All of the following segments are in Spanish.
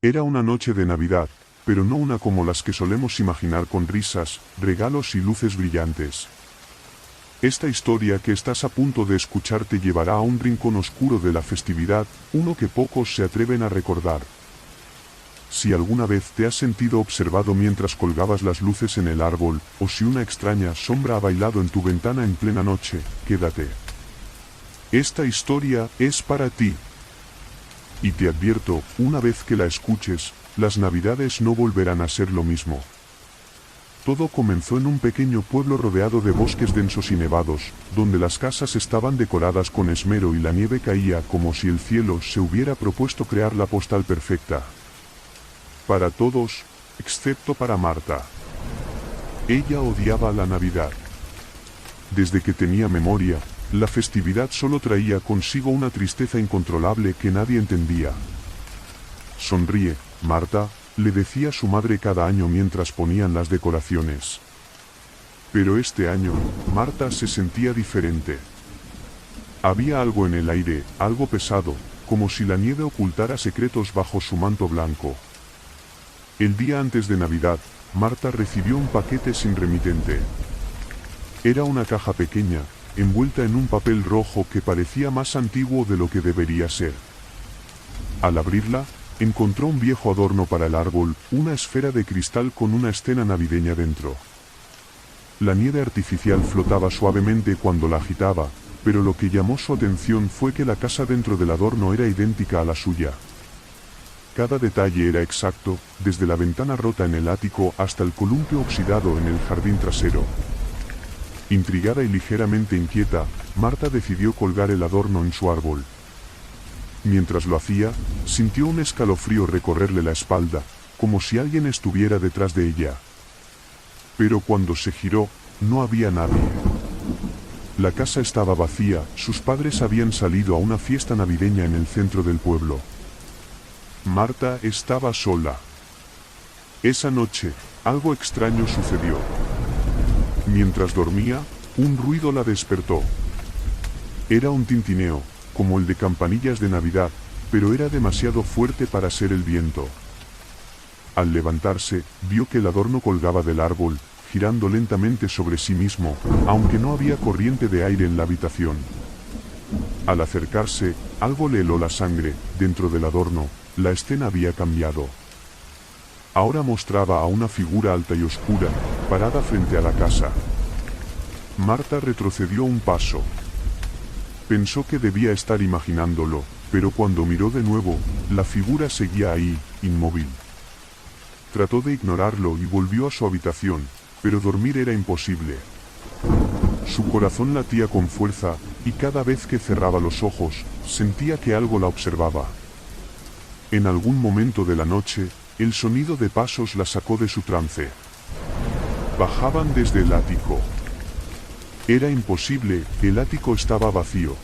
Era una noche de Navidad, pero no una como las que solemos imaginar con risas, regalos y luces brillantes. Esta historia que estás a punto de escuchar te llevará a un rincón oscuro de la festividad, uno que pocos se atreven a recordar. Si alguna vez te has sentido observado mientras colgabas las luces en el árbol, o si una extraña sombra ha bailado en tu ventana en plena noche, quédate. Esta historia es para ti. Y te advierto, una vez que la escuches, las Navidades no volverán a ser lo mismo. Todo comenzó en un pequeño pueblo rodeado de bosques densos y nevados, donde las casas estaban decoradas con esmero y la nieve caía como si el cielo se hubiera propuesto crear la postal perfecta. Para todos, excepto para Marta. Ella odiaba la Navidad. Desde que tenía memoria, la festividad solo traía consigo una tristeza incontrolable que nadie entendía. «Sonríe, Marta», le decía su madre cada año mientras ponían las decoraciones. Pero este año, Marta se sentía diferente. Había algo en el aire, algo pesado, como si la nieve ocultara secretos bajo su manto blanco. El día antes de Navidad, Marta recibió un paquete sin remitente. Era una caja pequeña, envuelta en un papel rojo que parecía más antiguo de lo que debería ser. Al abrirla, encontró un viejo adorno para el árbol, una esfera de cristal con una escena navideña dentro. La nieve artificial flotaba suavemente cuando la agitaba, pero lo que llamó su atención fue que la casa dentro del adorno era idéntica a la suya. Cada detalle era exacto, desde la ventana rota en el ático hasta el columpio oxidado en el jardín trasero. Intrigada y ligeramente inquieta, Marta decidió colgar el adorno en su árbol. Mientras lo hacía, sintió un escalofrío recorrerle la espalda, como si alguien estuviera detrás de ella. Pero cuando se giró, no había nadie. La casa estaba vacía, sus padres habían salido a una fiesta navideña en el centro del pueblo. Marta estaba sola. Esa noche, algo extraño sucedió. Mientras dormía, un ruido la despertó. Era un tintineo, como el de campanillas de Navidad, pero era demasiado fuerte para ser el viento. Al levantarse, vio que el adorno colgaba del árbol, girando lentamente sobre sí mismo, aunque no había corriente de aire en la habitación. Al acercarse, algo le heló la sangre. Dentro del adorno, la escena había cambiado. Ahora mostraba a una figura alta y oscura, parada frente a la casa. Marta retrocedió un paso. Pensó que debía estar imaginándolo, pero cuando miró de nuevo, la figura seguía ahí, inmóvil. Trató de ignorarlo y volvió a su habitación, pero dormir era imposible. Su corazón latía con fuerza, y cada vez que cerraba los ojos, sentía que algo la observaba. En algún momento de la noche, el sonido de pasos la sacó de su trance. Bajaban desde el ático. Era imposible, el ático estaba vacío.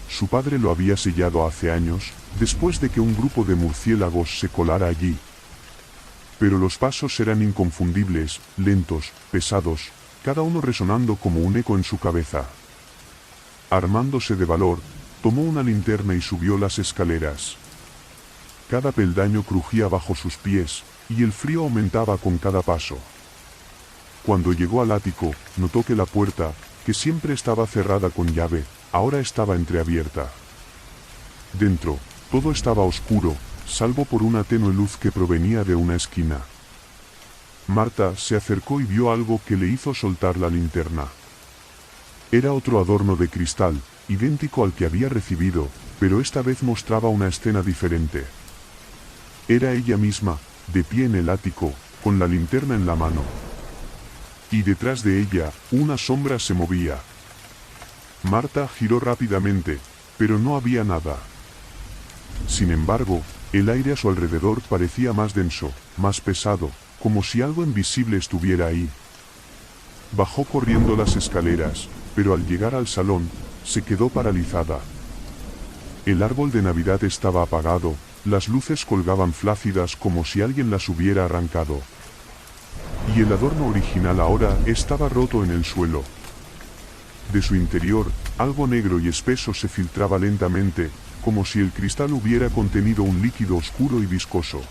Su padre lo había sellado hace años, después de que un grupo de murciélagos se colara allí. Pero los pasos eran inconfundibles, lentos, pesados, cada uno resonando como un eco en su cabeza. Armándose de valor, tomó una linterna y subió las escaleras. Cada peldaño crujía bajo sus pies, y el frío aumentaba con cada paso. Cuando llegó al ático, notó que la puerta, que siempre estaba cerrada con llave, ahora estaba entreabierta. Dentro, todo estaba oscuro, salvo por una tenue luz que provenía de una esquina. Marta se acercó y vio algo que le hizo soltar la linterna. Era otro adorno de cristal, idéntico al que había recibido, pero esta vez mostraba una escena diferente. Era ella misma, de pie en el ático, con la linterna en la mano. Y detrás de ella, una sombra se movía. Marta giró rápidamente, pero no había nada. Sin embargo, el aire a su alrededor parecía más denso, más pesado, como si algo invisible estuviera ahí. Bajó corriendo las escaleras, pero al llegar al salón, se quedó paralizada. El árbol de Navidad estaba apagado, las luces colgaban flácidas como si alguien las hubiera arrancado. Y el adorno original ahora estaba roto en el suelo. De su interior, algo negro y espeso se filtraba lentamente, como si el cristal hubiera contenido un líquido oscuro y viscoso.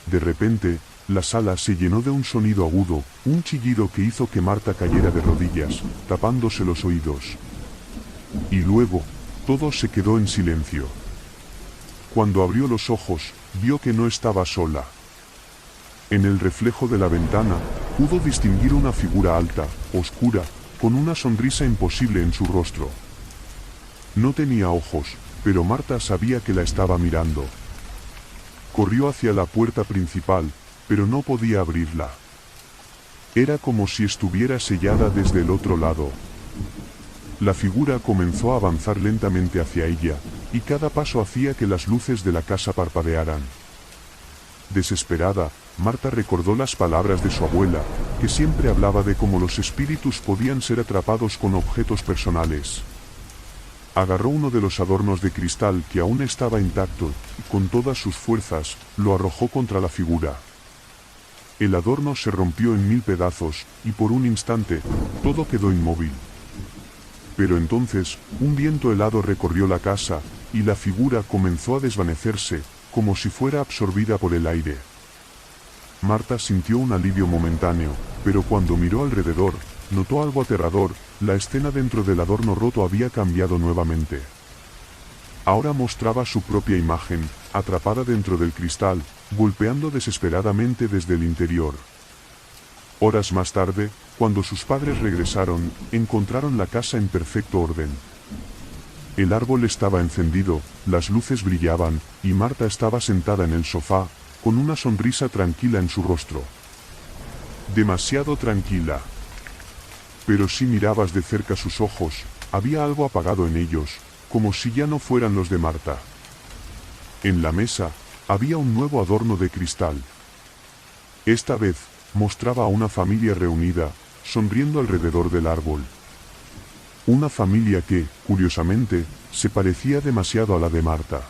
De repente, la sala se llenó de un sonido agudo, un chillido que hizo que Marta cayera de rodillas, tapándose los oídos. Y luego, todo se quedó en silencio. Cuando abrió los ojos, vio que no estaba sola. En el reflejo de la ventana, pudo distinguir una figura alta, oscura, con una sonrisa imposible en su rostro. No tenía ojos, pero Marta sabía que la estaba mirando. Corrió hacia la puerta principal, pero no podía abrirla. Era como si estuviera sellada desde el otro lado. La figura comenzó a avanzar lentamente hacia ella, y cada paso hacía que las luces de la casa parpadearan. Desesperada, Marta recordó las palabras de su abuela, que siempre hablaba de cómo los espíritus podían ser atrapados con objetos personales. Agarró uno de los adornos de cristal que aún estaba intacto, y con todas sus fuerzas, lo arrojó contra la figura. El adorno se rompió en 1000 pedazos, y por un instante, todo quedó inmóvil. Pero entonces, un viento helado recorrió la casa, y la figura comenzó a desvanecerse, como si fuera absorbida por el aire. Marta sintió un alivio momentáneo, pero cuando miró alrededor, notó algo aterrador. La escena dentro del adorno roto había cambiado nuevamente. Ahora mostraba su propia imagen, atrapada dentro del cristal, golpeando desesperadamente desde el interior. Horas más tarde, cuando sus padres regresaron, encontraron la casa en perfecto orden. El árbol estaba encendido, las luces brillaban, y Marta estaba sentada en el sofá, con una sonrisa tranquila en su rostro. Demasiado tranquila. Pero si mirabas de cerca sus ojos, había algo apagado en ellos, como si ya no fueran los de Marta. En la mesa, había un nuevo adorno de cristal. Esta vez, mostraba a una familia reunida, sonriendo alrededor del árbol. Una familia que, curiosamente, se parecía demasiado a la de Marta.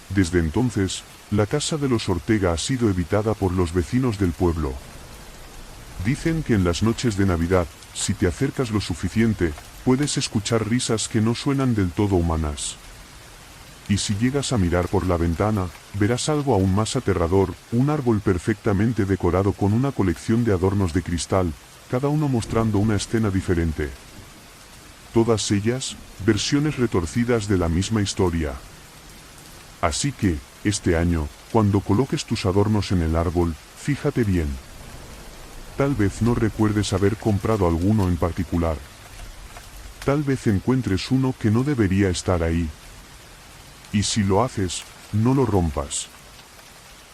Desde entonces, la casa de los Ortega ha sido evitada por los vecinos del pueblo. Dicen que en las noches de Navidad, si te acercas lo suficiente, puedes escuchar risas que no suenan del todo humanas. Y si llegas a mirar por la ventana, verás algo aún más aterrador, un árbol perfectamente decorado con una colección de adornos de cristal, cada uno mostrando una escena diferente. Todas ellas, versiones retorcidas de la misma historia. Así que, este año, cuando coloques tus adornos en el árbol, fíjate bien. Tal vez no recuerdes haber comprado alguno en particular. Tal vez encuentres uno que no debería estar ahí. Y si lo haces, no lo rompas.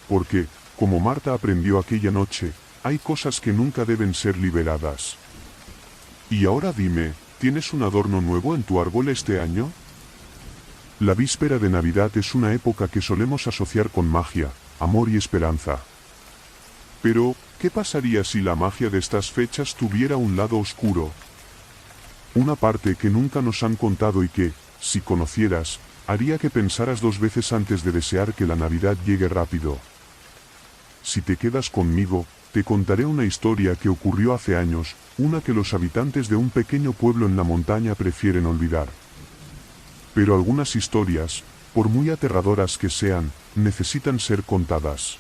Porque, como Marta aprendió aquella noche, hay cosas que nunca deben ser liberadas. Y ahora dime, ¿tienes un adorno nuevo en tu árbol este año? La víspera de Navidad es una época que solemos asociar con magia, amor y esperanza. Pero, ¿qué pasaría si la magia de estas fechas tuviera un lado oscuro? Una parte que nunca nos han contado y que, si conocieras, haría que pensaras 2 veces antes de desear que la Navidad llegue rápido. Si te quedas conmigo, te contaré una historia que ocurrió hace años, una que los habitantes de un pequeño pueblo en la montaña prefieren olvidar. Pero algunas historias, por muy aterradoras que sean, necesitan ser contadas.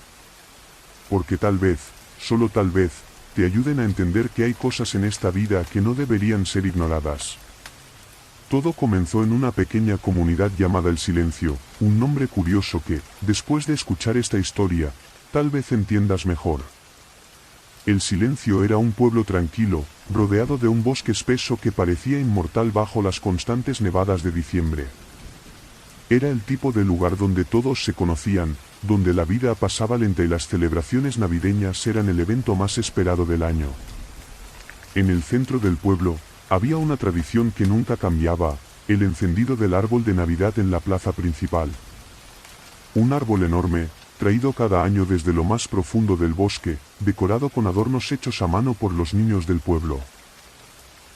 Porque tal vez, solo tal vez, te ayuden a entender que hay cosas en esta vida que no deberían ser ignoradas. Todo comenzó en una pequeña comunidad llamada El Silencio, un nombre curioso que, después de escuchar esta historia, tal vez entiendas mejor. El Silencio era un pueblo tranquilo, rodeado de un bosque espeso que parecía inmortal bajo las constantes nevadas de diciembre. Era el tipo de lugar donde todos se conocían, donde la vida pasaba lenta y las celebraciones navideñas eran el evento más esperado del año. En el centro del pueblo, había una tradición que nunca cambiaba, el encendido del árbol de Navidad en la plaza principal. Un árbol enorme, traído cada año desde lo más profundo del bosque, decorado con adornos hechos a mano por los niños del pueblo.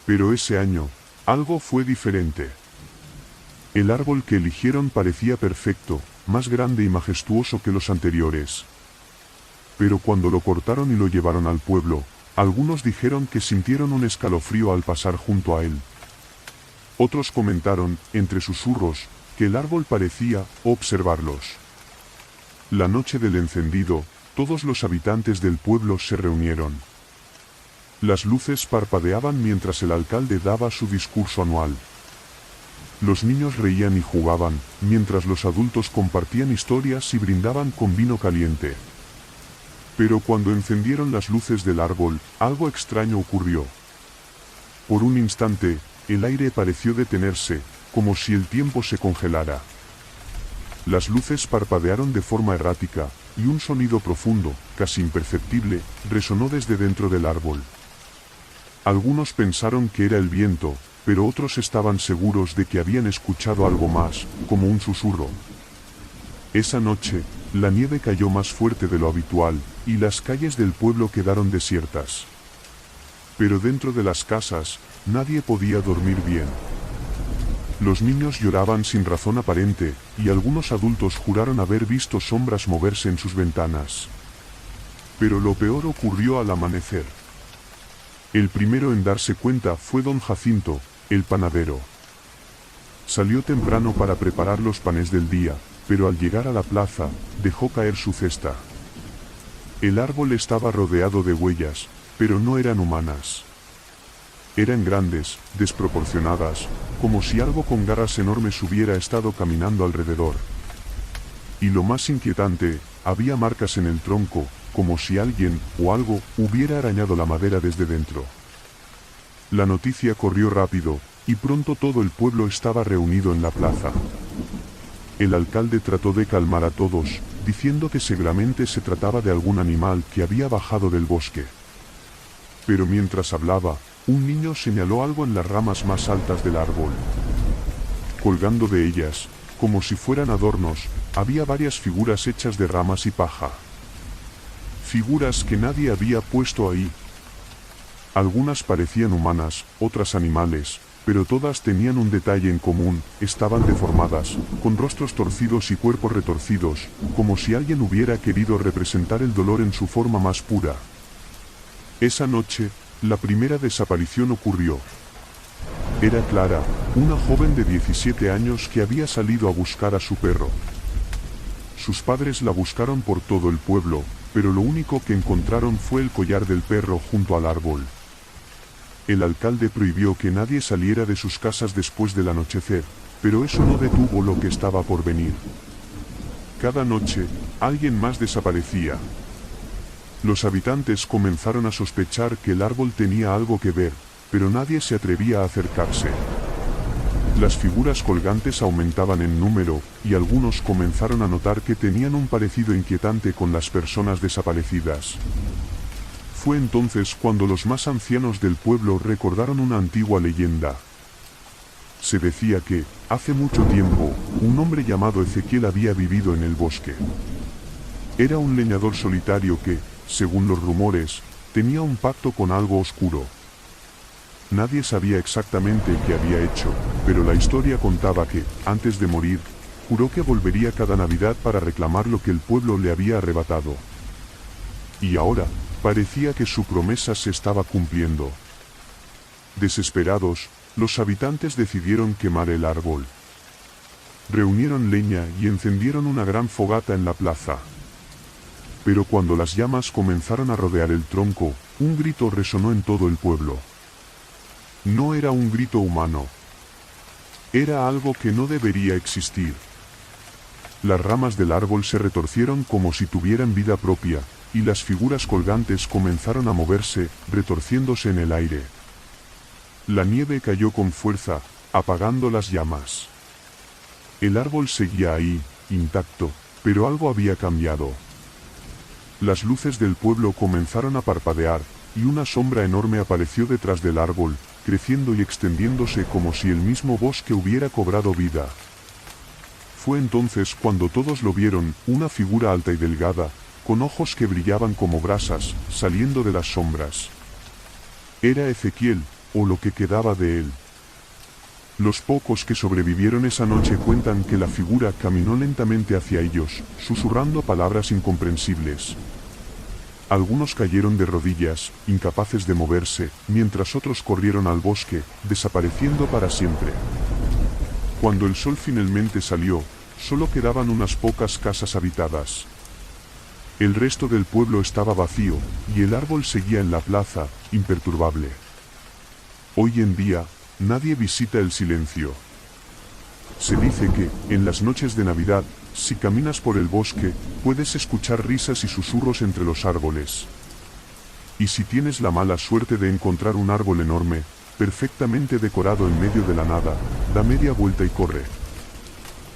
Pero ese año, algo fue diferente. El árbol que eligieron parecía perfecto, más grande y majestuoso que los anteriores. Pero cuando lo cortaron y lo llevaron al pueblo, algunos dijeron que sintieron un escalofrío al pasar junto a él. Otros comentaron, entre susurros, que el árbol parecía observarlos. La noche del encendido, todos los habitantes del pueblo se reunieron. Las luces parpadeaban mientras el alcalde daba su discurso anual. Los niños reían y jugaban, mientras los adultos compartían historias y brindaban con vino caliente. Pero cuando encendieron las luces del árbol, algo extraño ocurrió. Por un instante, el aire pareció detenerse, como si el tiempo se congelara. Las luces parpadearon de forma errática, y un sonido profundo, casi imperceptible, resonó desde dentro del árbol. Algunos pensaron que era el viento, pero otros estaban seguros de que habían escuchado algo más, como un susurro. Esa noche, la nieve cayó más fuerte de lo habitual, y las calles del pueblo quedaron desiertas. Pero dentro de las casas, nadie podía dormir bien. Los niños lloraban sin razón aparente, y algunos adultos juraron haber visto sombras moverse en sus ventanas. Pero lo peor ocurrió al amanecer. El primero en darse cuenta fue don Jacinto, el panadero. Salió temprano para preparar los panes del día, pero al llegar a la plaza, dejó caer su cesta. El árbol estaba rodeado de huellas, pero no eran humanas. Eran grandes, desproporcionadas, como si algo con garras enormes hubiera estado caminando alrededor. Y lo más inquietante, había marcas en el tronco, como si alguien, o algo, hubiera arañado la madera desde dentro. La noticia corrió rápido, y pronto todo el pueblo estaba reunido en la plaza. El alcalde trató de calmar a todos, diciendo que seguramente se trataba de algún animal que había bajado del bosque. Pero mientras hablaba, un niño señaló algo en las ramas más altas del árbol. Colgando de ellas, como si fueran adornos, había varias figuras hechas de ramas y paja. Figuras que nadie había puesto ahí. Algunas parecían humanas, otras animales, pero todas tenían un detalle en común: estaban deformadas, con rostros torcidos y cuerpos retorcidos, como si alguien hubiera querido representar el dolor en su forma más pura. Esa noche, la primera desaparición ocurrió. Era Clara, una joven de 17 años que había salido a buscar a su perro. Sus padres la buscaron por todo el pueblo, pero lo único que encontraron fue el collar del perro junto al árbol. El alcalde prohibió que nadie saliera de sus casas después del anochecer, pero eso no detuvo lo que estaba por venir. Cada noche, alguien más desaparecía. Los habitantes comenzaron a sospechar que el árbol tenía algo que ver, pero nadie se atrevía a acercarse. Las figuras colgantes aumentaban en número, y algunos comenzaron a notar que tenían un parecido inquietante con las personas desaparecidas. Fue entonces cuando los más ancianos del pueblo recordaron una antigua leyenda. Se decía que, hace mucho tiempo, un hombre llamado Ezequiel había vivido en el bosque. Era un leñador solitario que, según los rumores, tenía un pacto con algo oscuro. Nadie sabía exactamente qué había hecho, pero la historia contaba que, antes de morir, juró que volvería cada Navidad para reclamar lo que el pueblo le había arrebatado. Y ahora, parecía que su promesa se estaba cumpliendo. Desesperados, los habitantes decidieron quemar el árbol. Reunieron leña y encendieron una gran fogata en la plaza. Pero cuando las llamas comenzaron a rodear el tronco, un grito resonó en todo el pueblo. No era un grito humano. Era algo que no debería existir. Las ramas del árbol se retorcieron como si tuvieran vida propia, y las figuras colgantes comenzaron a moverse, retorciéndose en el aire. La nieve cayó con fuerza, apagando las llamas. El árbol seguía ahí, intacto, pero algo había cambiado. Las luces del pueblo comenzaron a parpadear, y una sombra enorme apareció detrás del árbol, creciendo y extendiéndose como si el mismo bosque hubiera cobrado vida. Fue entonces cuando todos lo vieron: una figura alta y delgada, con ojos que brillaban como brasas, saliendo de las sombras. Era Ezequiel, o lo que quedaba de él. Los pocos que sobrevivieron esa noche cuentan que la figura caminó lentamente hacia ellos, susurrando palabras incomprensibles. Algunos cayeron de rodillas, incapaces de moverse, mientras otros corrieron al bosque, desapareciendo para siempre. Cuando el sol finalmente salió, solo quedaban unas pocas casas habitadas. El resto del pueblo estaba vacío, y el árbol seguía en la plaza, imperturbable. Hoy en día, nadie visita el silencio. Se dice que, en las noches de Navidad, si caminas por el bosque, puedes escuchar risas y susurros entre los árboles. Y si tienes la mala suerte de encontrar un árbol enorme, perfectamente decorado en medio de la nada, da media vuelta y corre.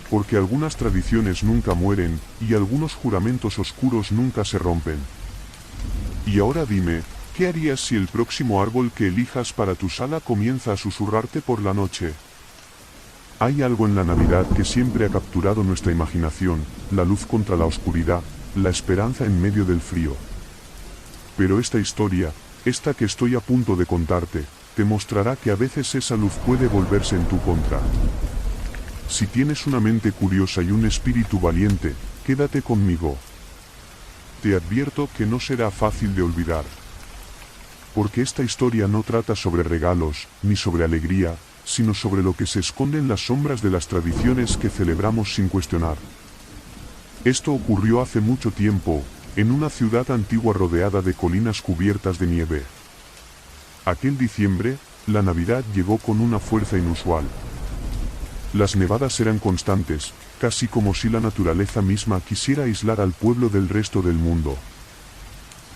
Porque algunas tradiciones nunca mueren, y algunos juramentos oscuros nunca se rompen. Y ahora dime, ¿qué harías si el próximo árbol que elijas para tu sala comienza a susurrarte por la noche? Hay algo en la Navidad que siempre ha capturado nuestra imaginación, la luz contra la oscuridad, la esperanza en medio del frío. Pero esta historia, esta que estoy a punto de contarte, te mostrará que a veces esa luz puede volverse en tu contra. Si tienes una mente curiosa y un espíritu valiente, quédate conmigo. Te advierto que no será fácil de olvidar. Porque esta historia no trata sobre regalos, ni sobre alegría, sino sobre lo que se esconde en las sombras de las tradiciones que celebramos sin cuestionar. Esto ocurrió hace mucho tiempo, en una ciudad antigua rodeada de colinas cubiertas de nieve. Aquel diciembre, la Navidad llegó con una fuerza inusual. Las nevadas eran constantes, casi como si la naturaleza misma quisiera aislar al pueblo del resto del mundo.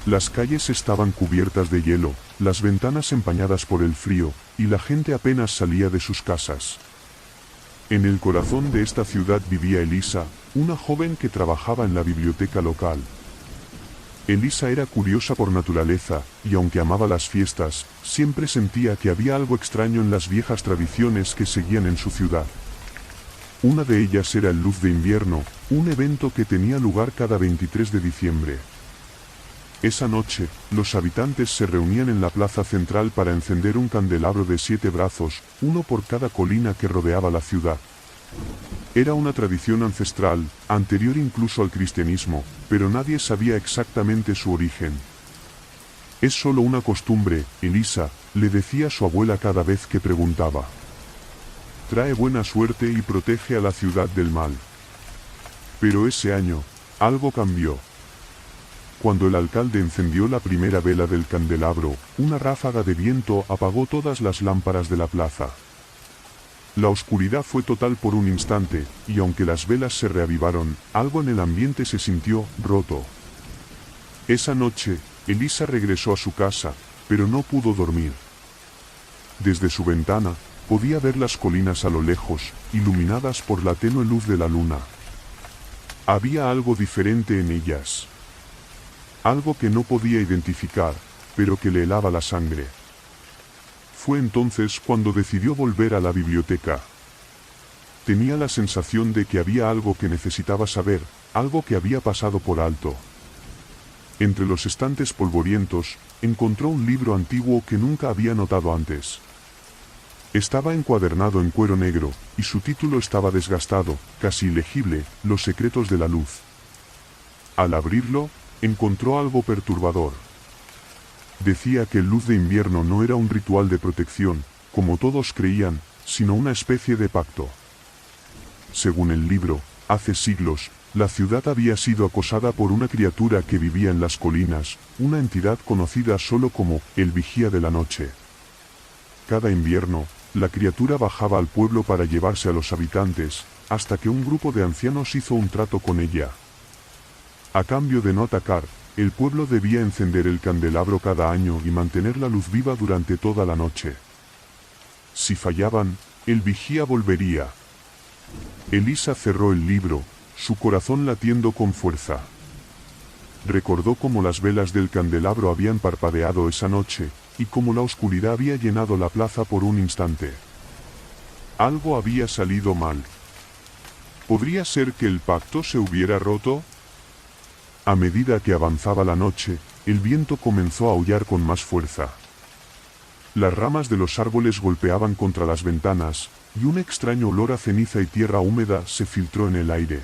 Las calles estaban cubiertas de hielo, las ventanas empañadas por el frío, y la gente apenas salía de sus casas. En el corazón de esta ciudad vivía Elisa, una joven que trabajaba en la biblioteca local. Elisa era curiosa por naturaleza, y aunque amaba las fiestas, siempre sentía que había algo extraño en las viejas tradiciones que seguían en su ciudad. Una de ellas era el Luz de Invierno, un evento que tenía lugar cada 23 de diciembre. Esa noche, los habitantes se reunían en la plaza central para encender un candelabro de 7 brazos, uno por cada colina que rodeaba la ciudad. Era una tradición ancestral, anterior incluso al cristianismo, pero nadie sabía exactamente su origen. Es solo una costumbre, Elisa, le decía su abuela cada vez que preguntaba. Trae buena suerte y protege a la ciudad del mal. Pero ese año, algo cambió. Cuando el alcalde encendió la primera vela del candelabro, una ráfaga de viento apagó todas las lámparas de la plaza. La oscuridad fue total por un instante, y aunque las velas se reavivaron, algo en el ambiente se sintió roto. Esa noche, Elisa regresó a su casa, pero no pudo dormir. Desde su ventana, podía ver las colinas a lo lejos, iluminadas por la tenue luz de la luna. Había algo diferente en ellas. Algo que no podía identificar, pero que le helaba la sangre. Fue entonces cuando decidió volver a la biblioteca. Tenía la sensación de que había algo que necesitaba saber, algo que había pasado por alto. Entre los estantes polvorientos, encontró un libro antiguo que nunca había notado antes. Estaba encuadernado en cuero negro, y su título estaba desgastado, casi ilegible, Los secretos de la luz. Al abrirlo, encontró algo perturbador. Decía que el Luz de Invierno no era un ritual de protección, como todos creían, sino una especie de pacto. Según el libro, hace siglos, la ciudad había sido acosada por una criatura que vivía en las colinas, una entidad conocida solo como el Vigía de la Noche. Cada invierno, la criatura bajaba al pueblo para llevarse a los habitantes, hasta que un grupo de ancianos hizo un trato con ella. A cambio de no atacar, el pueblo debía encender el candelabro cada año y mantener la luz viva durante toda la noche. Si fallaban, el vigía volvería. Elisa cerró el libro, su corazón latiendo con fuerza. Recordó cómo las velas del candelabro habían parpadeado esa noche, y cómo la oscuridad había llenado la plaza por un instante. Algo había salido mal. ¿Podría ser que el pacto se hubiera roto? A medida que avanzaba la noche, el viento comenzó a aullar con más fuerza. Las ramas de los árboles golpeaban contra las ventanas, y un extraño olor a ceniza y tierra húmeda se filtró en el aire.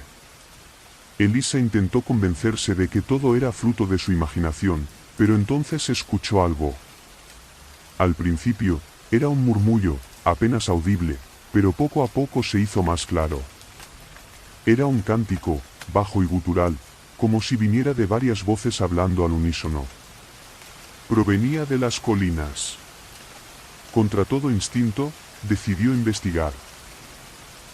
Elisa intentó convencerse de que todo era fruto de su imaginación, pero entonces escuchó algo. Al principio, era un murmullo, apenas audible, pero poco a poco se hizo más claro. Era un cántico, bajo y gutural, como si viniera de varias voces hablando al unísono. Provenía de las colinas. Contra todo instinto, decidió investigar.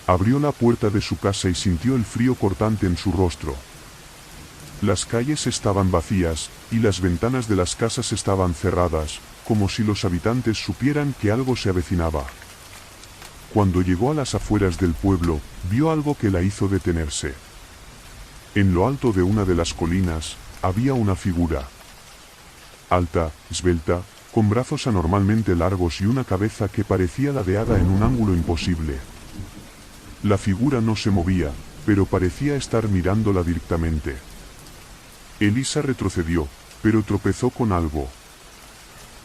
Abrió la puerta de su casa y sintió el frío cortante en su rostro. Las calles estaban vacías, y las ventanas de las casas estaban cerradas, como si los habitantes supieran que algo se avecinaba. Cuando llegó a las afueras del pueblo, vio algo que la hizo detenerse. En lo alto de una de las colinas, había una figura. Alta, esbelta, con brazos anormalmente largos y una cabeza que parecía ladeada en un ángulo imposible. La figura no se movía, pero parecía estar mirándola directamente. Elisa retrocedió, pero tropezó con algo.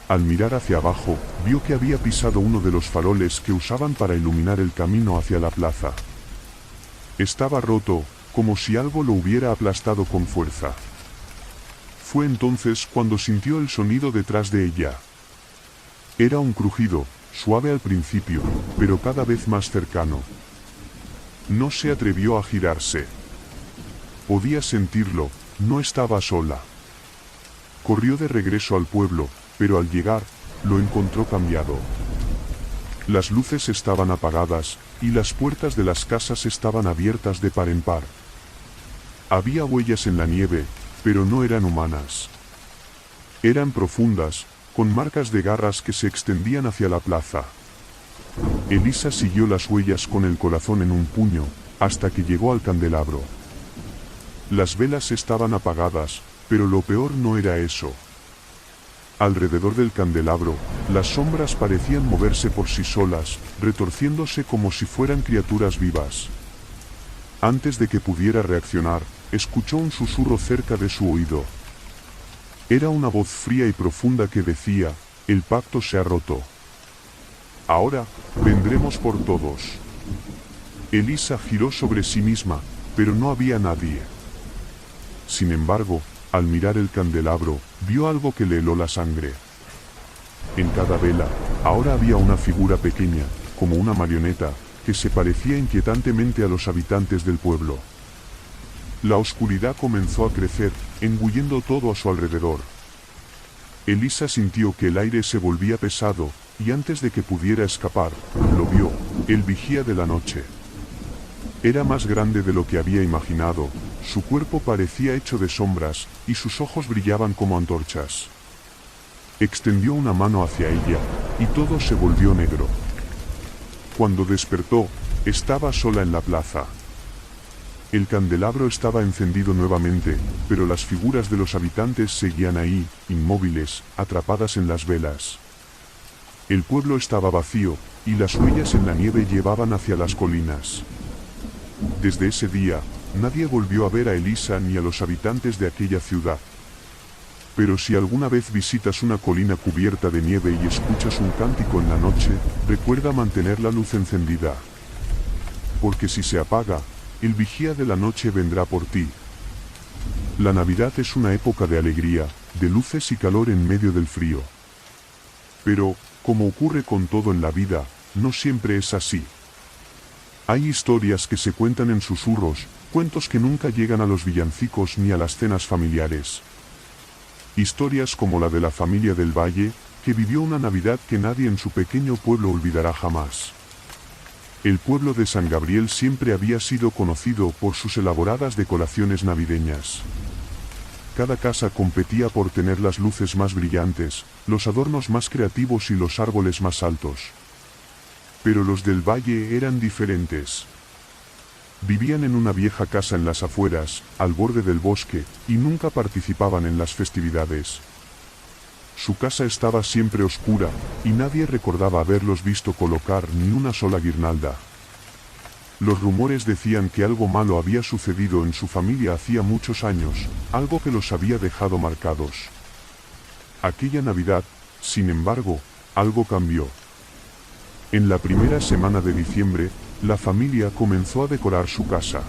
Al mirar hacia abajo, vio que había pisado uno de los faroles que usaban para iluminar el camino hacia la plaza. Estaba roto, como si algo lo hubiera aplastado con fuerza. Fue entonces cuando sintió el sonido detrás de ella. Era un crujido, suave al principio, pero cada vez más cercano. No se atrevió a girarse. Podía sentirlo, no estaba sola. Corrió de regreso al pueblo, pero al llegar, lo encontró cambiado. Las luces estaban apagadas, y las puertas de las casas estaban abiertas de par en par. Había huellas en la nieve, pero no eran humanas. Eran profundas, con marcas de garras que se extendían hacia la plaza. Elisa siguió las huellas con el corazón en un puño, hasta que llegó al candelabro. Las velas estaban apagadas, pero lo peor no era eso. Alrededor del candelabro, las sombras parecían moverse por sí solas, retorciéndose como si fueran criaturas vivas. Antes de que pudiera reaccionar, escuchó un susurro cerca de su oído. Era una voz fría y profunda que decía, «El pacto se ha roto. Ahora, vendremos por todos». Elisa giró sobre sí misma, pero no había nadie. Sin embargo, al mirar el candelabro, vio algo que le heló la sangre. En cada vela, ahora había una figura pequeña, como una marioneta, que se parecía inquietantemente a los habitantes del pueblo. La oscuridad comenzó a crecer, engullendo todo a su alrededor. Elisa sintió que el aire se volvía pesado, y antes de que pudiera escapar, lo vio, el vigía de la noche. Era más grande de lo que había imaginado, su cuerpo parecía hecho de sombras, y sus ojos brillaban como antorchas. Extendió una mano hacia ella, y todo se volvió negro. Cuando despertó, estaba sola en la plaza. El candelabro estaba encendido nuevamente, pero las figuras de los habitantes seguían ahí, inmóviles, atrapadas en las velas. El pueblo estaba vacío, y las huellas en la nieve llevaban hacia las colinas. Desde ese día, nadie volvió a ver a Elisa ni a los habitantes de aquella ciudad. Pero si alguna vez visitas una colina cubierta de nieve y escuchas un cántico en la noche, recuerda mantener la luz encendida. Porque si se apaga, el vigía de la noche vendrá por ti. La Navidad es una época de alegría, de luces y calor en medio del frío. Pero, como ocurre con todo en la vida, no siempre es así. Hay historias que se cuentan en susurros, cuentos que nunca llegan a los villancicos ni a las cenas familiares. Historias como la de la familia del Valle, que vivió una Navidad que nadie en su pequeño pueblo olvidará jamás. El pueblo de San Gabriel siempre había sido conocido por sus elaboradas decoraciones navideñas. Cada casa competía por tener las luces más brillantes, los adornos más creativos y los árboles más altos. Pero los del Valle eran diferentes. Vivían en una vieja casa en las afueras, al borde del bosque, y nunca participaban en las festividades. Su casa estaba siempre oscura, y nadie recordaba haberlos visto colocar ni una sola guirnalda. Los rumores decían que algo malo había sucedido en su familia hacía muchos años, algo que los había dejado marcados. Aquella Navidad, sin embargo, algo cambió. En la primera semana de diciembre, la familia comenzó a decorar su casa.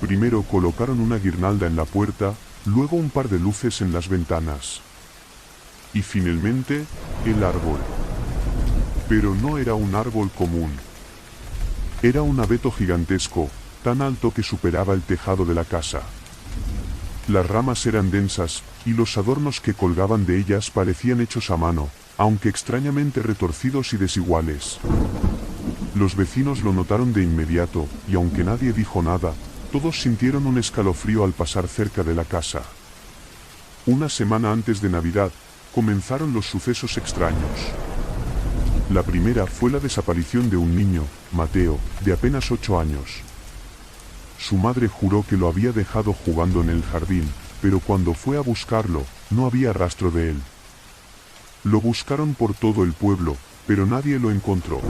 Primero colocaron una guirnalda en la puerta, luego un par de luces en las ventanas. Y finalmente, el árbol. Pero no era un árbol común, Era un abeto gigantesco, tan alto que superaba el tejado de la casa. Las ramas eran densas, y los adornos que colgaban de ellas parecían hechos a mano, aunque extrañamente retorcidos y desiguales. Los vecinos lo notaron de inmediato, y aunque nadie dijo nada, todos sintieron un escalofrío al pasar cerca de la casa. Una semana antes de Navidad, comenzaron los sucesos extraños. La primera fue la desaparición de un niño, Mateo, de apenas 8 años. Su madre juró que lo había dejado jugando en el jardín, pero cuando fue a buscarlo, no había rastro de él. Lo buscaron por todo el pueblo, pero nadie lo encontró.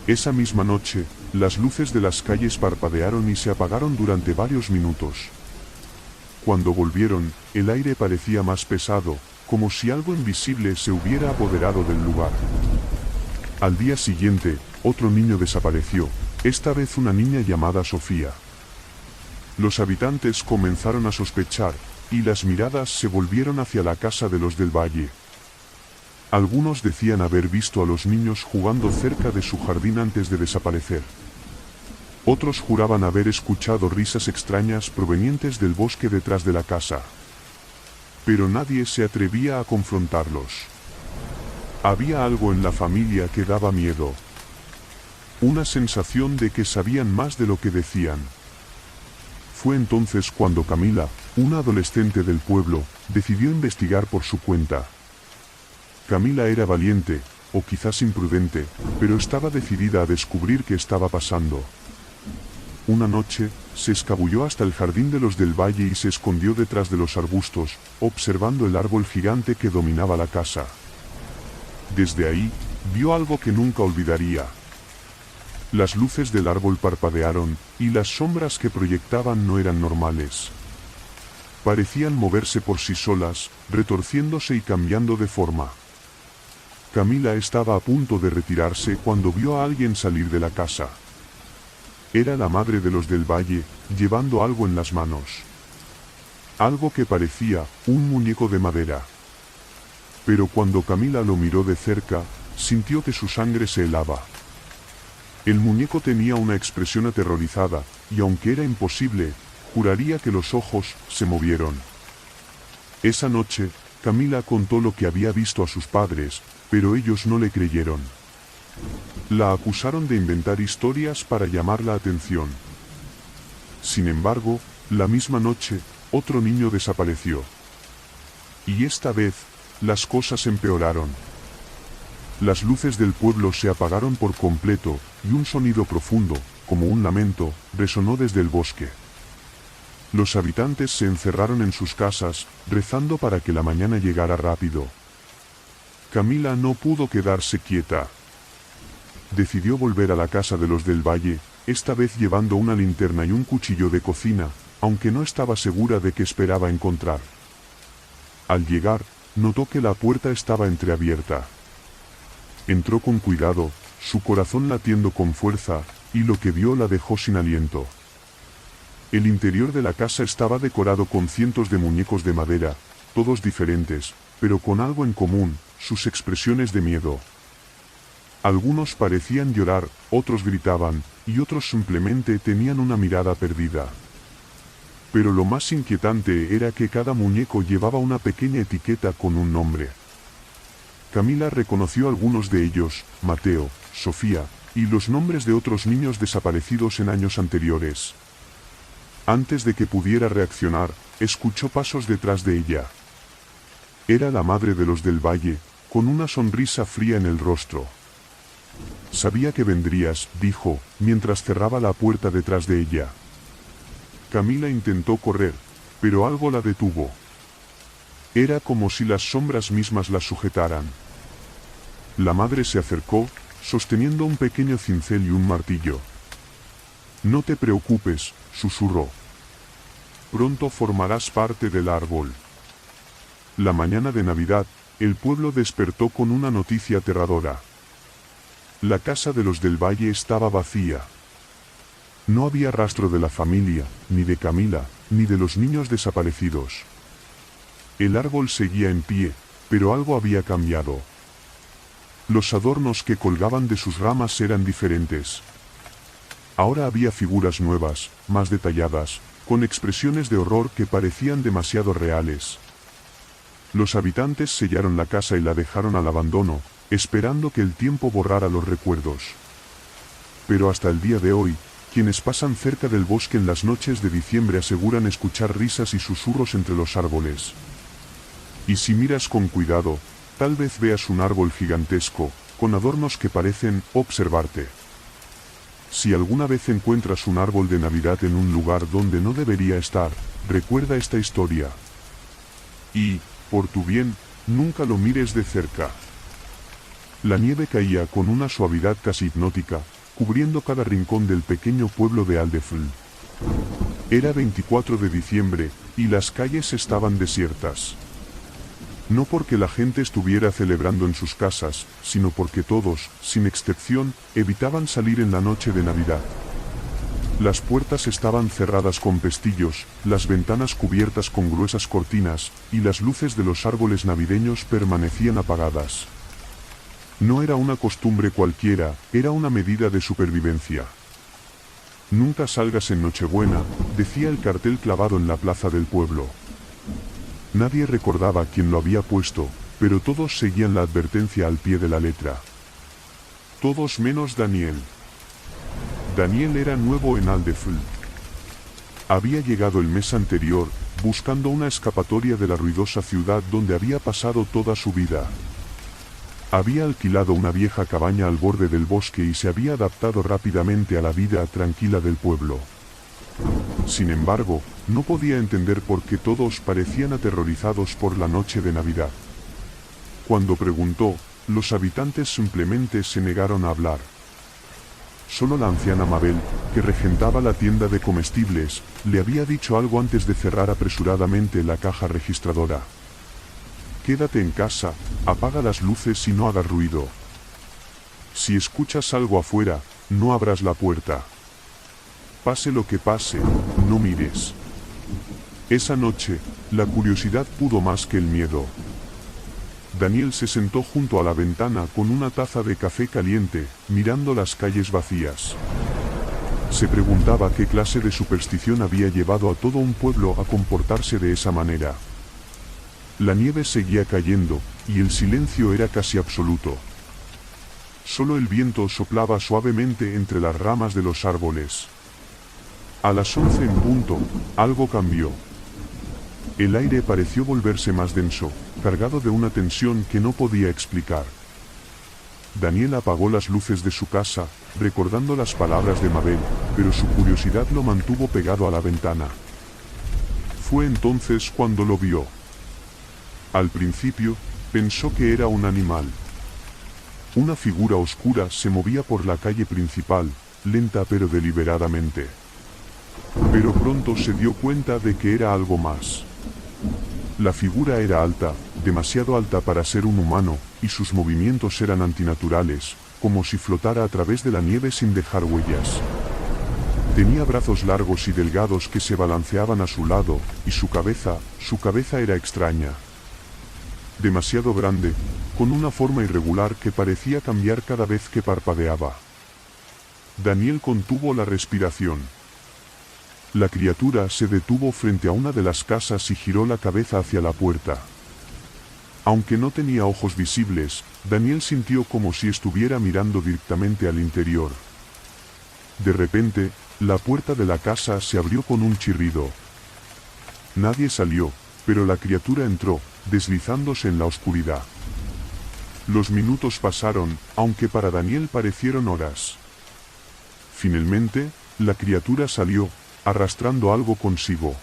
Esa misma noche, las luces de las calles parpadearon y se apagaron durante varios minutos. Cuando volvieron, el aire parecía más pesado, como si algo invisible se hubiera apoderado del lugar. Al día siguiente, otro niño desapareció, esta vez una niña llamada Sofía. Los habitantes comenzaron a sospechar, y las miradas se volvieron hacia la casa de los del valle. Algunos decían haber visto a los niños jugando cerca de su jardín antes de desaparecer. Otros juraban haber escuchado risas extrañas provenientes del bosque detrás de la casa. Pero nadie se atrevía a confrontarlos. Había algo en la familia que daba miedo. Una sensación de que sabían más de lo que decían. Fue entonces cuando Camila, una adolescente del pueblo, decidió investigar por su cuenta. Camila era valiente, o quizás imprudente, pero estaba decidida a descubrir qué estaba pasando. Una noche, se escabulló hasta el jardín de los del valle y se escondió detrás de los arbustos, observando el árbol gigante que dominaba la casa. Desde ahí, vio algo que nunca olvidaría. Las luces del árbol parpadearon, y las sombras que proyectaban no eran normales. Parecían moverse por sí solas, retorciéndose y cambiando de forma. Camila estaba a punto de retirarse cuando vio a alguien salir de la casa. Era la madre de los del valle, llevando algo en las manos. Algo que parecía un muñeco de madera. Pero cuando Camila lo miró de cerca, sintió que su sangre se helaba. El muñeco tenía una expresión aterrorizada, y aunque era imposible, juraría que los ojos se movieron. Esa noche, Camila contó lo que había visto a sus padres, pero ellos no le creyeron. La acusaron de inventar historias para llamar la atención. Sin embargo, la misma noche, otro niño desapareció. Y esta vez, las cosas empeoraron. Las luces del pueblo se apagaron por completo, y un sonido profundo, como un lamento, resonó desde el bosque. Los habitantes se encerraron en sus casas, rezando para que la mañana llegara rápido. Camila no pudo quedarse quieta. Decidió volver a la casa de los del valle, esta vez llevando una linterna y un cuchillo de cocina, aunque no estaba segura de qué esperaba encontrar. Al llegar, notó que la puerta estaba entreabierta. Entró con cuidado, su corazón latiendo con fuerza, y lo que vio la dejó sin aliento. El interior de la casa estaba decorado con cientos de muñecos de madera, todos diferentes, pero con algo en común, sus expresiones de miedo. Algunos parecían llorar, otros gritaban, y otros simplemente tenían una mirada perdida. Pero lo más inquietante era que cada muñeco llevaba una pequeña etiqueta con un nombre. Camila reconoció algunos de ellos, Mateo, Sofía, y los nombres de otros niños desaparecidos en años anteriores. Antes de que pudiera reaccionar, escuchó pasos detrás de ella. Era la madre de los del valle, con una sonrisa fría en el rostro. Sabía que vendrías, dijo, mientras cerraba la puerta detrás de ella. Camila intentó correr, pero algo la detuvo. Era como si las sombras mismas la sujetaran. La madre se acercó, sosteniendo un pequeño cincel y un martillo. No te preocupes, susurró. Pronto formarás parte del árbol. La mañana de Navidad, el pueblo despertó con una noticia aterradora. La casa de los del valle estaba vacía. No había rastro de la familia, ni de Camila, ni de los niños desaparecidos. El árbol seguía en pie, pero algo había cambiado. Los adornos que colgaban de sus ramas eran diferentes. Ahora había figuras nuevas, más detalladas, con expresiones de horror que parecían demasiado reales. Los habitantes sellaron la casa y la dejaron al abandono, esperando que el tiempo borrara los recuerdos. Pero hasta el día de hoy, quienes pasan cerca del bosque en las noches de diciembre aseguran escuchar risas y susurros entre los árboles. Y si miras con cuidado, tal vez veas un árbol gigantesco, con adornos que parecen observarte. Si alguna vez encuentras un árbol de Navidad en un lugar donde no debería estar, recuerda esta historia. Y, por tu bien, nunca lo mires de cerca. La nieve caía con una suavidad casi hipnótica, cubriendo cada rincón del pequeño pueblo de Aldefl. Era 24 de diciembre, y las calles estaban desiertas. No porque la gente estuviera celebrando en sus casas, sino porque todos, sin excepción, evitaban salir en la noche de Navidad. Las puertas estaban cerradas con pestillos, las ventanas cubiertas con gruesas cortinas, y las luces de los árboles navideños permanecían apagadas. No era una costumbre cualquiera, era una medida de supervivencia. Nunca salgas en Nochebuena, decía el cartel clavado en la plaza del pueblo. Nadie recordaba quién lo había puesto, pero todos seguían la advertencia al pie de la letra. Todos menos Daniel. Daniel era nuevo en Aldefl. Había llegado el mes anterior, buscando una escapatoria de la ruidosa ciudad donde había pasado toda su vida. Había alquilado una vieja cabaña al borde del bosque y se había adaptado rápidamente a la vida tranquila del pueblo. Sin embargo, no podía entender por qué todos parecían aterrorizados por la noche de Navidad. Cuando preguntó, los habitantes simplemente se negaron a hablar. Solo la anciana Mabel, que regentaba la tienda de comestibles, le había dicho algo antes de cerrar apresuradamente la caja registradora. Quédate en casa, apaga las luces y no hagas ruido. Si escuchas algo afuera, no abras la puerta. Pase lo que pase, no mires. Esa noche, la curiosidad pudo más que el miedo. Daniel se sentó junto a la ventana con una taza de café caliente, mirando las calles vacías. Se preguntaba qué clase de superstición había llevado a todo un pueblo a comportarse de esa manera. La nieve seguía cayendo, y el silencio era casi absoluto. Solo el viento soplaba suavemente entre las ramas de los árboles. A las 11 en punto, algo cambió. El aire pareció volverse más denso, cargado de una tensión que no podía explicar. Daniel apagó las luces de su casa, recordando las palabras de Mabel, pero su curiosidad lo mantuvo pegado a la ventana. Fue entonces cuando lo vio. Al principio, pensó que era un animal. Una figura oscura se movía por la calle principal, lenta pero deliberadamente. Pero pronto se dio cuenta de que era algo más. La figura era alta, demasiado alta para ser un humano, y sus movimientos eran antinaturales, como si flotara a través de la nieve sin dejar huellas. Tenía brazos largos y delgados que se balanceaban a su lado, y su cabeza era extraña. Demasiado grande, con una forma irregular que parecía cambiar cada vez que parpadeaba. Daniel contuvo la respiración. La criatura se detuvo frente a una de las casas y giró la cabeza hacia la puerta. Aunque no tenía ojos visibles, Daniel sintió como si estuviera mirando directamente al interior. De repente, la puerta de la casa se abrió con un chirrido. Nadie salió, pero la criatura entró, deslizándose en la oscuridad. Los minutos pasaron, aunque para Daniel parecieron horas. Finalmente, la criatura salió, arrastrando algo consigo.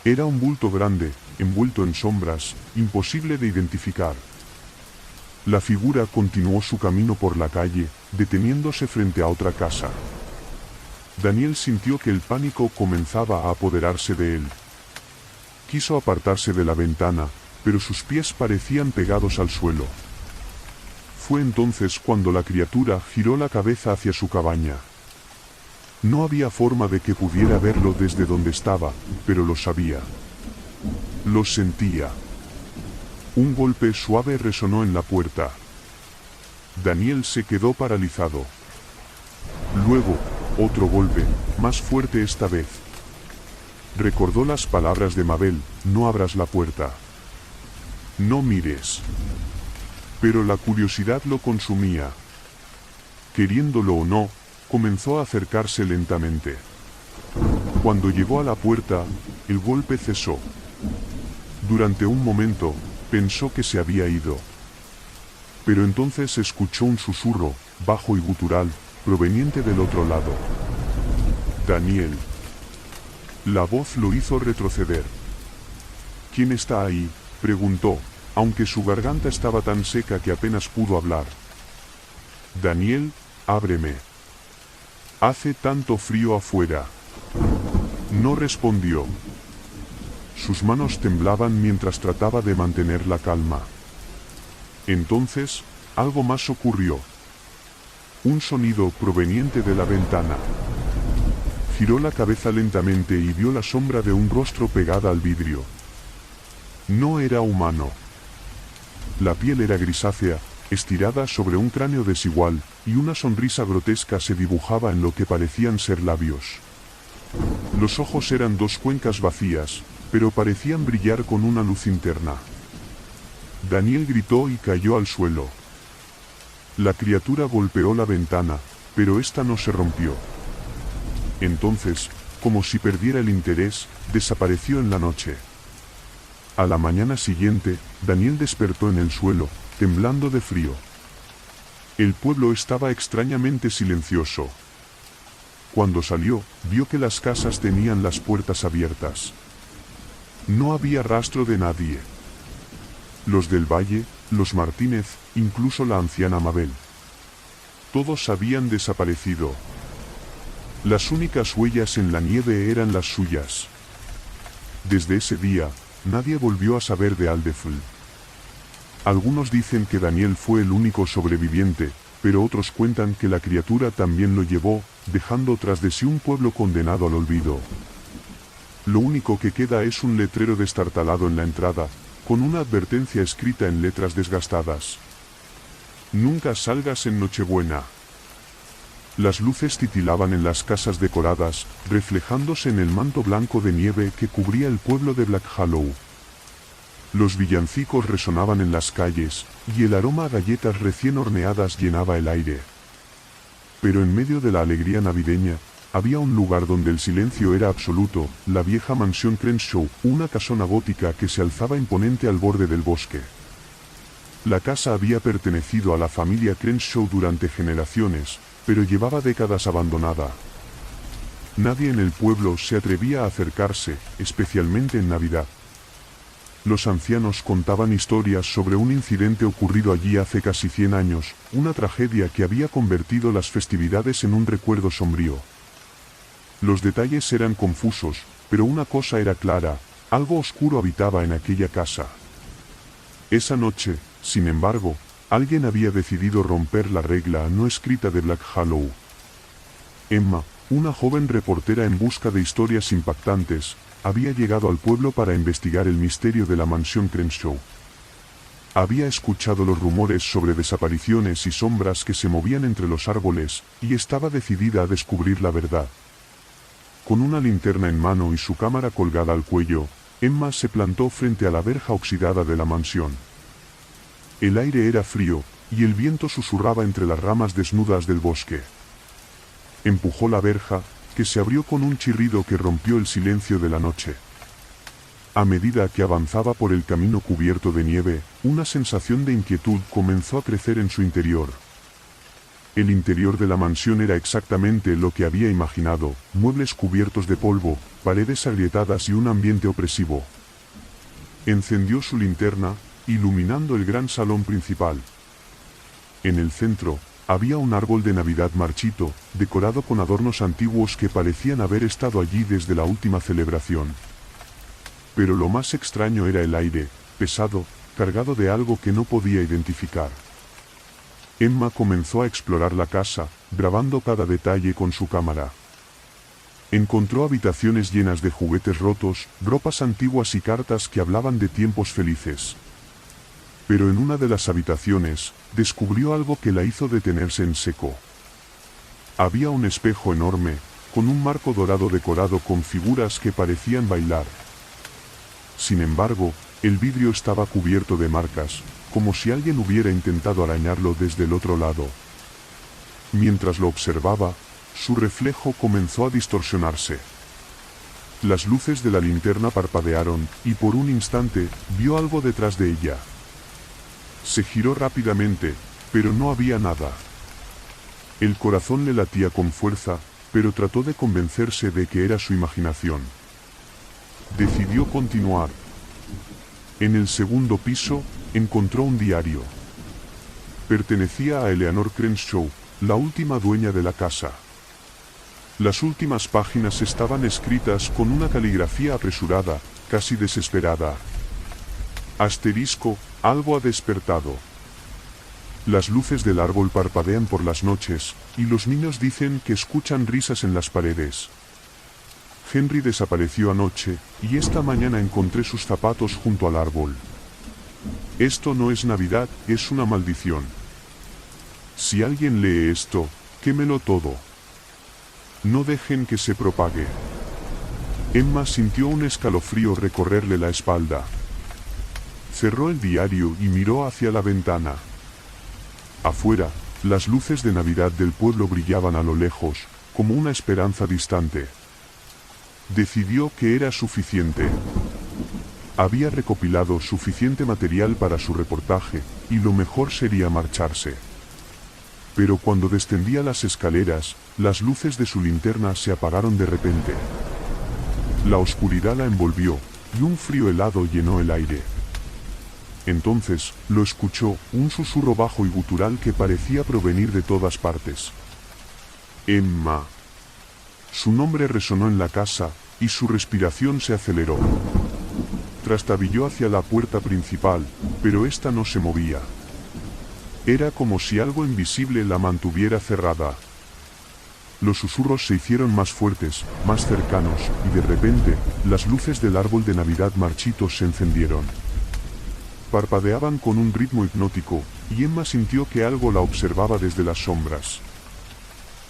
Era un bulto grande, envuelto en sombras, imposible de identificar. La figura continuó su camino por la calle, deteniéndose frente a otra casa. Daniel sintió que el pánico comenzaba a apoderarse de él. Quiso apartarse de la ventana, pero sus pies parecían pegados al suelo. Fue entonces cuando la criatura giró la cabeza hacia su cabaña. No había forma de que pudiera verlo desde donde estaba, pero lo sabía. Lo sentía. Un golpe suave resonó en la puerta. Daniel se quedó paralizado. Luego, Otro golpe, más fuerte esta vez. Recordó las palabras de Mabel: no abras la puerta. No mires. Pero la curiosidad lo consumía. Queriéndolo o no, comenzó a acercarse lentamente. Cuando llegó a la puerta, el golpe cesó. Durante un momento, pensó que se había ido. Pero entonces escuchó un susurro, bajo y gutural, proveniente del otro lado. Daniel. La voz lo hizo retroceder. ¿Quién está ahí?, preguntó, aunque su garganta estaba tan seca que apenas pudo hablar. Daniel, ábreme. Hace tanto frío afuera. No respondió. Sus manos temblaban mientras trataba de mantener la calma. Entonces, algo más ocurrió. Un sonido proveniente de la ventana. Giró la cabeza lentamente y vio la sombra de un rostro pegada al vidrio. No era humano. La piel era grisácea, estirada sobre un cráneo desigual, y una sonrisa grotesca se dibujaba en lo que parecían ser labios. Los ojos eran dos cuencas vacías, pero parecían brillar con una luz interna. Daniel gritó y cayó al suelo. La criatura golpeó la ventana, pero esta no se rompió. Entonces, como si perdiera el interés, desapareció en la noche. A la mañana siguiente, Daniel despertó en el suelo, temblando de frío. El pueblo estaba extrañamente silencioso. Cuando salió, vio que las casas tenían las puertas abiertas. No había rastro de nadie. Los del Valle, los Martínez, incluso la anciana Mabel. Todos habían desaparecido. Las únicas huellas en la nieve eran las suyas. Desde ese día, nadie volvió a saber de Aldefl. Algunos dicen que Daniel fue el único sobreviviente, pero otros cuentan que la criatura también lo llevó, dejando tras de sí un pueblo condenado al olvido. Lo único que queda es un letrero destartalado en la entrada, con una advertencia escrita en letras desgastadas. Nunca salgas en Nochebuena. Las luces titilaban en las casas decoradas, reflejándose en el manto blanco de nieve que cubría el pueblo de Black Hollow. Los villancicos resonaban en las calles, y el aroma a galletas recién horneadas llenaba el aire. Pero en medio de la alegría navideña, había un lugar donde el silencio era absoluto: la vieja mansión Crenshaw, una casona gótica que se alzaba imponente al borde del bosque. La casa había pertenecido a la familia Crenshaw durante generaciones, pero llevaba décadas abandonada. Nadie en el pueblo se atrevía a acercarse, especialmente en Navidad. Los ancianos contaban historias sobre un incidente ocurrido allí hace casi 100 años, una tragedia que había convertido las festividades en un recuerdo sombrío. Los detalles eran confusos, pero una cosa era clara: algo oscuro habitaba en aquella casa. Esa noche, sin embargo, alguien había decidido romper la regla no escrita de Black Hollow. Emma, una joven reportera en busca de historias impactantes, había llegado al pueblo para investigar el misterio de la mansión Crenshaw. Había escuchado los rumores sobre desapariciones y sombras que se movían entre los árboles, y estaba decidida a descubrir la verdad. Con una linterna en mano y su cámara colgada al cuello, Emma se plantó frente a la verja oxidada de la mansión. El aire era frío, y el viento susurraba entre las ramas desnudas del bosque. Empujó la verja, que se abrió con un chirrido que rompió el silencio de la noche. A medida que avanzaba por el camino cubierto de nieve, una sensación de inquietud comenzó a crecer en su interior. El interior de la mansión era exactamente lo que había imaginado: muebles cubiertos de polvo, paredes agrietadas y un ambiente opresivo. Encendió su linterna, iluminando el gran salón principal. En el centro, había un árbol de Navidad marchito, decorado con adornos antiguos que parecían haber estado allí desde la última celebración. Pero lo más extraño era el aire, pesado, cargado de algo que no podía identificar. Emma comenzó a explorar la casa, grabando cada detalle con su cámara. Encontró habitaciones llenas de juguetes rotos, ropas antiguas y cartas que hablaban de tiempos felices. Pero en una de las habitaciones, descubrió algo que la hizo detenerse en seco. Había un espejo enorme, con un marco dorado decorado con figuras que parecían bailar. Sin embargo, el vidrio estaba cubierto de marcas, como si alguien hubiera intentado arañarlo desde el otro lado. Mientras lo observaba, su reflejo comenzó a distorsionarse. Las luces de la linterna parpadearon, y por un instante, vio algo detrás de ella. Se giró rápidamente, pero no había nada. El corazón le latía con fuerza, pero trató de convencerse de que era su imaginación. Decidió continuar. En el segundo piso, encontró un diario. Pertenecía a Eleanor Crenshaw, la última dueña de la casa. Las últimas páginas estaban escritas con una caligrafía apresurada, casi desesperada. Asterisco, algo ha despertado. Las luces del árbol parpadean por las noches, y los niños dicen que escuchan risas en las paredes. Henry desapareció anoche, y esta mañana encontré sus zapatos junto al árbol. Esto no es Navidad, es una maldición. Si alguien lee esto, quémelo todo. No dejen que se propague. Emma sintió un escalofrío recorrerle la espalda. Cerró el diario y miró hacia la ventana. Afuera, las luces de Navidad del pueblo brillaban a lo lejos, como una esperanza distante. Decidió que era suficiente. Había recopilado suficiente material para su reportaje, y lo mejor sería marcharse. Pero cuando descendía las escaleras, las luces de su linterna se apagaron de repente. La oscuridad la envolvió, y un frío helado llenó el aire. Entonces, lo escuchó, un susurro bajo y gutural que parecía provenir de todas partes. Emma. Su nombre resonó en la casa, y su respiración se aceleró. Trastabilló hacia la puerta principal, pero ésta no se movía. Era como si algo invisible la mantuviera cerrada. Los susurros se hicieron más fuertes, más cercanos, y de repente, las luces del árbol de Navidad marchito se encendieron. Parpadeaban con un ritmo hipnótico, y Emma sintió que algo la observaba desde las sombras.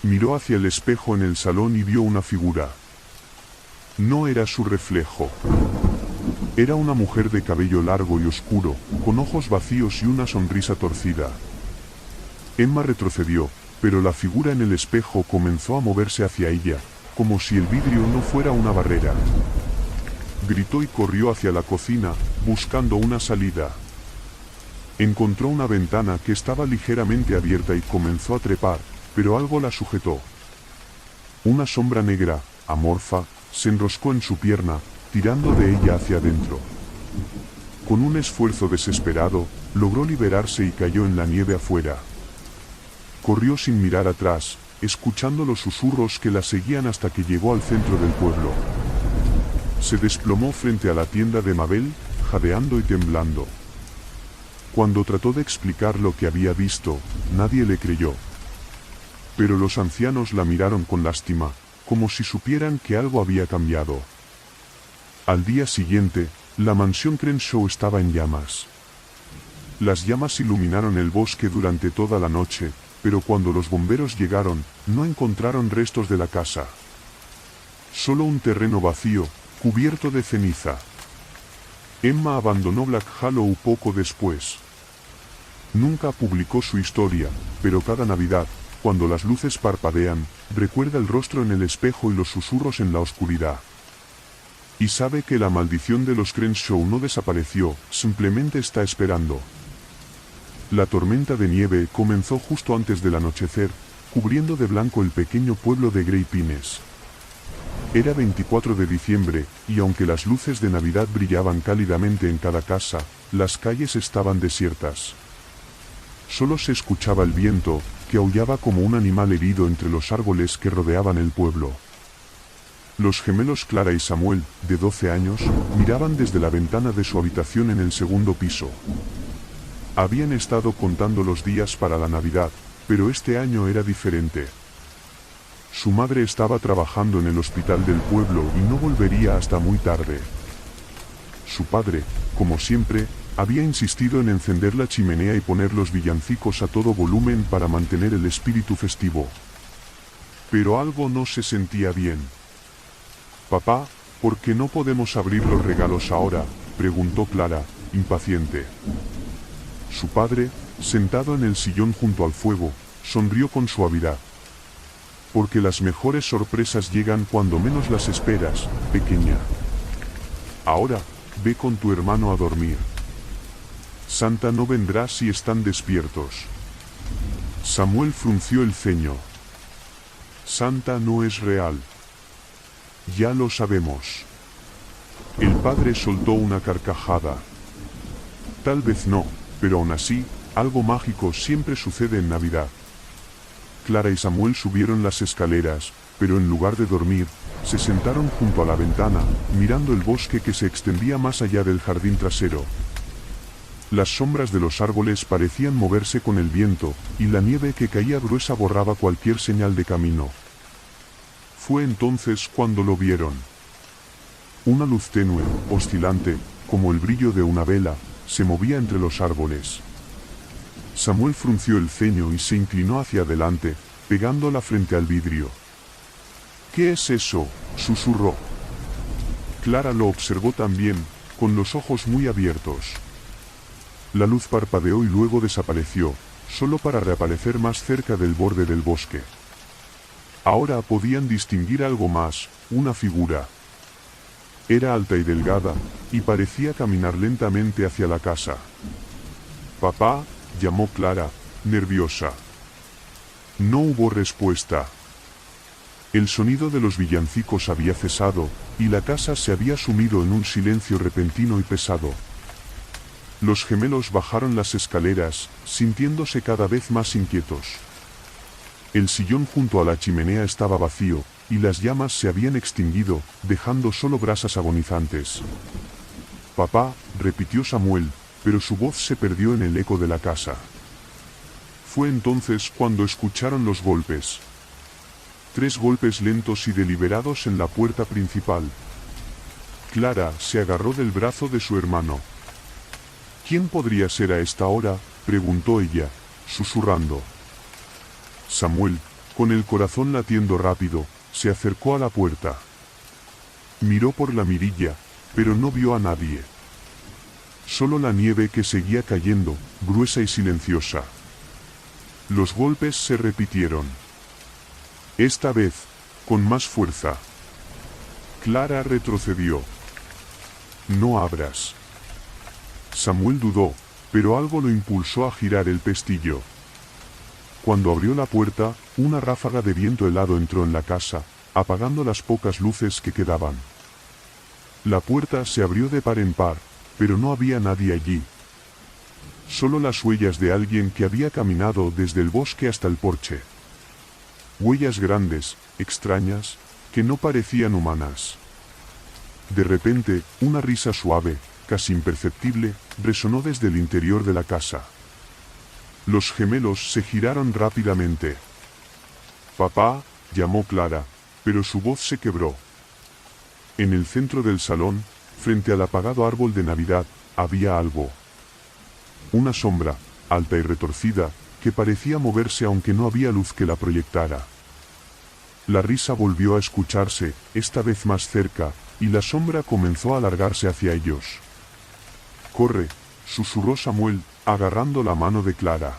Miró hacia el espejo en el salón y vio una figura. No era su reflejo. Era una mujer de cabello largo y oscuro, con ojos vacíos y una sonrisa torcida. Emma retrocedió, pero la figura en el espejo comenzó a moverse hacia ella, como si el vidrio no fuera una barrera. Gritó y corrió hacia la cocina, buscando una salida. Encontró una ventana que estaba ligeramente abierta y comenzó a trepar, pero algo la sujetó. Una sombra negra, amorfa, se enroscó en su pierna, tirando de ella hacia adentro. Con un esfuerzo desesperado, logró liberarse y cayó en la nieve afuera. Corrió sin mirar atrás, escuchando los susurros que la seguían hasta que llegó al centro del pueblo. Se desplomó frente a la tienda de Mabel, jadeando y temblando. Cuando trató de explicar lo que había visto, nadie le creyó. Pero los ancianos la miraron con lástima, como si supieran que algo había cambiado. Al día siguiente, la mansión Crenshaw estaba en llamas. Las llamas iluminaron el bosque durante toda la noche, pero cuando los bomberos llegaron, no encontraron restos de la casa. Solo un terreno vacío, cubierto de ceniza. Emma abandonó Black Hollow poco después. Nunca publicó su historia, pero cada Navidad, cuando las luces parpadean, recuerda el rostro en el espejo y los susurros en la oscuridad. Y sabe que la maldición de los Crenshaw no desapareció, simplemente está esperando. La tormenta de nieve comenzó justo antes del anochecer, cubriendo de blanco el pequeño pueblo de Grey Pines. Era 24 de diciembre, y aunque las luces de Navidad brillaban cálidamente en cada casa, las calles estaban desiertas. Solo se escuchaba el viento, que aullaba como un animal herido entre los árboles que rodeaban el pueblo. Los gemelos Clara y Samuel, de 12 años, miraban desde la ventana de su habitación en el segundo piso. Habían estado contando los días para la Navidad, pero este año era diferente. Su madre estaba trabajando en el hospital del pueblo y no volvería hasta muy tarde. Su padre, como siempre, había insistido en encender la chimenea y poner los villancicos a todo volumen para mantener el espíritu festivo. pero algo no se sentía bien. «Papá, ¿por qué no podemos abrir los regalos ahora?», preguntó Clara, impaciente. Su padre, sentado en el sillón junto al fuego, sonrió con suavidad. «Porque las mejores sorpresas llegan cuando menos las esperas, pequeña. Ahora, ve con tu hermano a dormir. Santa no vendrá si están despiertos». Samuel frunció el ceño. «Santa no es real». «Ya lo sabemos». El padre soltó una carcajada. «Tal vez no, pero aún así, algo mágico siempre sucede en Navidad». Clara y Samuel subieron las escaleras, pero en lugar de dormir, se sentaron junto a la ventana, mirando el bosque que se extendía más allá del jardín trasero. Las sombras de los árboles parecían moverse con el viento, y la nieve que caía gruesa borraba cualquier señal de camino. Fue entonces cuando lo vieron. Una luz tenue, oscilante, como el brillo de una vela, se movía entre los árboles. Samuel frunció el ceño y se inclinó hacia adelante, pegándola frente al vidrio. «¿Qué es eso?», susurró. Clara lo observó también, con los ojos muy abiertos. La luz parpadeó y luego desapareció, solo para reaparecer más cerca del borde del bosque. Ahora podían distinguir algo más, una figura. Era alta y delgada, y parecía caminar lentamente hacia la casa. «Papá», llamó Clara, nerviosa. No hubo respuesta. El sonido de los villancicos había cesado, y la casa se había sumido en un silencio repentino y pesado. Los gemelos bajaron las escaleras, sintiéndose cada vez más inquietos. El sillón junto a la chimenea estaba vacío, y las llamas se habían extinguido, dejando solo brasas agonizantes. «Papá», repitió Samuel, pero su voz se perdió en el eco de la casa. Fue entonces cuando escucharon los golpes. 3 golpes lentos y deliberados en la puerta principal. Clara se agarró del brazo de su hermano. «¿Quién podría ser a esta hora?», preguntó ella, susurrando. Samuel, con el corazón latiendo rápido, se acercó a la puerta. Miró por la mirilla, pero no vio a nadie. Solo la nieve que seguía cayendo, gruesa y silenciosa. Los golpes se repitieron. Esta vez, con más fuerza. Clara retrocedió. «No abras». Samuel dudó, pero algo lo impulsó a girar el pestillo. Cuando abrió la puerta, una ráfaga de viento helado entró en la casa, apagando las pocas luces que quedaban. La puerta se abrió de par en par, pero no había nadie allí. Solo las huellas de alguien que había caminado desde el bosque hasta el porche. Huellas grandes, extrañas, que no parecían humanas. De repente, una risa suave, casi imperceptible, resonó desde el interior de la casa. Los gemelos se giraron rápidamente. «Papá», llamó Clara, pero su voz se quebró. En el centro del salón, frente al apagado árbol de Navidad, había algo. Una sombra, alta y retorcida, que parecía moverse aunque no había luz que la proyectara. La risa volvió a escucharse, esta vez más cerca, y la sombra comenzó a alargarse hacia ellos. «Corre», susurró Samuel, agarrando la mano de Clara.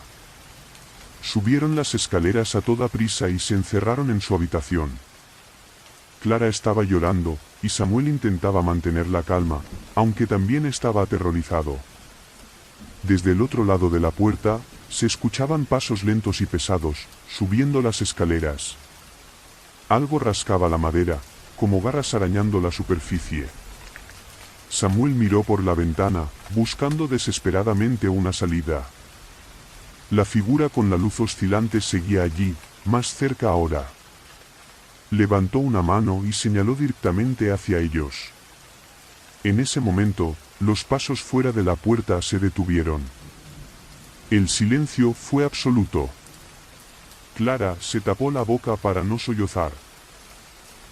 Subieron las escaleras a toda prisa y se encerraron en su habitación. Clara estaba llorando, y Samuel intentaba mantener la calma, aunque también estaba aterrorizado. Desde el otro lado de la puerta, se escuchaban pasos lentos y pesados, subiendo las escaleras. Algo rascaba la madera, como garras arañando la superficie. Samuel miró por la ventana, buscando desesperadamente una salida. La figura con la luz oscilante seguía allí, más cerca ahora. Levantó una mano y señaló directamente hacia ellos. En ese momento, los pasos fuera de la puerta se detuvieron. El silencio fue absoluto. Clara se tapó la boca para no sollozar.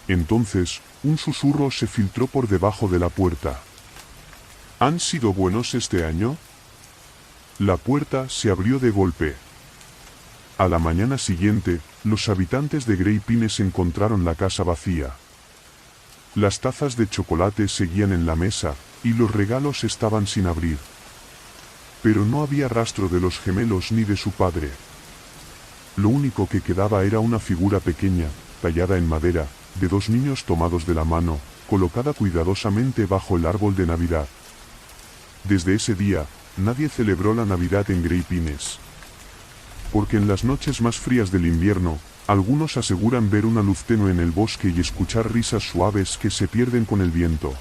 Entonces, un susurro se filtró por debajo de la puerta. ¿Han sido buenos este año? La puerta se abrió de golpe. A la mañana siguiente, los habitantes de Grey Pines encontraron la casa vacía. Las tazas de chocolate seguían en la mesa, y los regalos estaban sin abrir. Pero no había rastro de los gemelos ni de su padre. Lo único que quedaba era una figura pequeña, tallada en madera, de dos niños tomados de la mano, colocada cuidadosamente bajo el árbol de Navidad. Desde ese día, nadie celebró la Navidad en Grey Pines. Porque en las noches más frías del invierno, algunos aseguran ver una luz tenue en el bosque y escuchar risas suaves que se pierden con el viento.